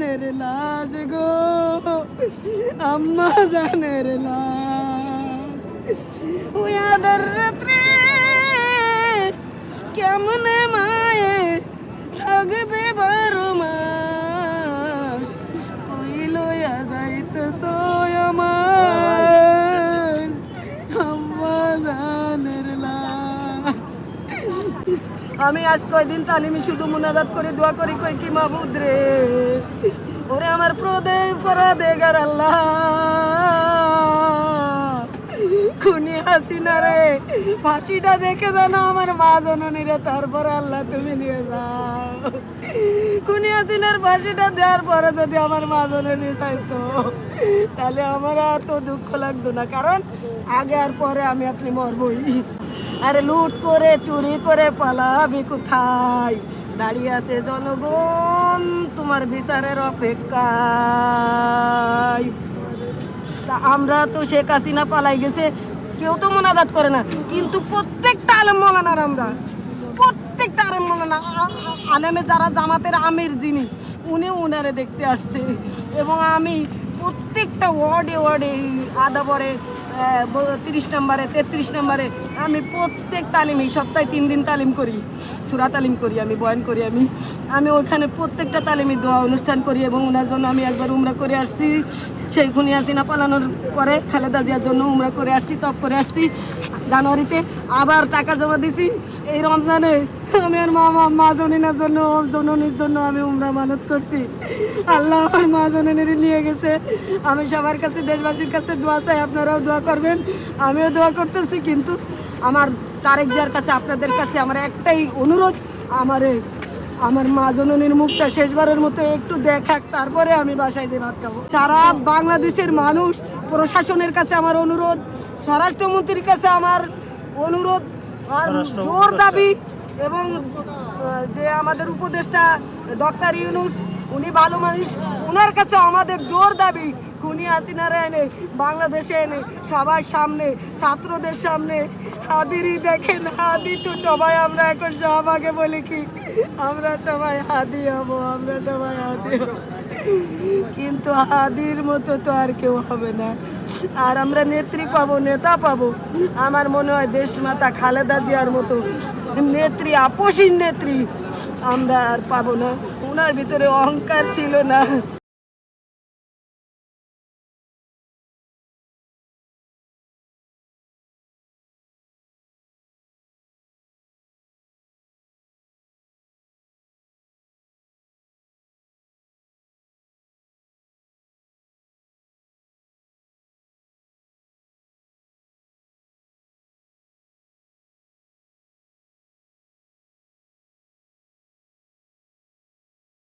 मेरे लाश गो अम्मा জানের লাশ ওয়াদার রাত্রে কেমনে মায়ে থাকবে 12 মাস কই লইয়া যাইতেছো আমার আম্মা জানের লাশ। আমি আজ কয়দিন তালিমি শুধু মুনাজাত করে দোয়া করি কই কি মাবুদ রে ওরে আমার পরাদেগার আল্লাহ খুনি হাসিনা রে ফাঁসিটা দেখে জানো আমার মা জননী রে, তারপরে আল্লাহ তুমি নিয়ে যাও। খুনি হাসিনার ফাঁসিটা দেওয়ার পরে যদি আমার মা জননী চাইতো তাহলে আমার এত দুঃখ লাগতো না, কারণ আগে আর পরে আমি আপনি মরবই। আরে লুট করে চুরি করে পালাবি কোথায়, দাঁড়িয়ে আছে জনগণ তোমার বিচারের অপেক্ষায়। তা আমরা তো শেখ হাসিনা পালাই গেছে কেউ তো মোনাজাত করে না, কিন্তু প্রত্যেকটা আলেম মৌলানার আমরা প্রত্যেকটা আলেম মৌলানা আলেমে যারা জামাতের আমির যিনি উনি উনারে দেখতে আসছে, এবং আমি প্রত্যেকটা ওয়ার্ডে ওয়ার্ডে আদাবরে 30 নম্বরে 33 নম্বরে আমি প্রত্যেক তালিম এই সপ্তাহে 3 দিন তালিম করি, সূরা তালিম করি, আমি বয়ান করি, আমি ওখানে প্রত্যেকটা তালিমি দোয়া অনুষ্ঠান করি, এবং ওনার জন্য আমি একবার উমরা করে আসছি। সেই খুনি হাসিনা পালানোর পরে খালেদা জিয়ার জন্য উমরা করে আসছি, তপ করে আসছি জানুয়ারিতে, আবার টাকা জমা দিছি এই রমজানে। আমি আর মা জননীর জন্য আমি উমরা মানত করছি, আল্লাহ আমার মা জননীর নিয়ে গেছে। আমি সবার কাছে দেশবাসীর কাছে দোয়া চাই, আপনারাও দোয়া করবেন, আমিও দোয়া করতেছি। কিন্তু আমার তারেক জিয়ার কাছে আপনাদের কাছে আমার একটাই অনুরোধ, আমার মা জননীর মুখটা শেষবারের মতো একটু দেখাক, তারপরে আমি বাসায় যে ভাত খাবো। সারা বাংলাদেশের মানুষ, প্রশাসনের কাছে আমার অনুরোধ, স্বরাষ্ট্রমন্ত্রীর কাছে আমার অনুরোধ আর জোর দাবি, এবং যে আমাদের উপদেষ্টা ডক্টর ইউনূস উনি ভালো মানুষ, ওনার কাছে আমাদের জোর দাবি খুনি হাসিনারা এনে বাংলাদেশে এনে সবার সামনে, ছাত্রদের সামনে হাদিরই দেখেন, হাদি তো সবাই আমরা এখন সবাইকে বলি কি আমরা সবাই হাদি হব, আমরা সবাই হাদি হব, কিন্তু হাদির মতো তো আর কেউ হবে না। আর আমরা নেত্রী পাবো, নেতা পাবো, আমার মনে হয় দেশমাতা খালেদা জিয়ার মতো নেত্রী, আপসীন নেত্রী আমরা আর পাবো না। ওনার ভিতরে অহংকার ছিল না,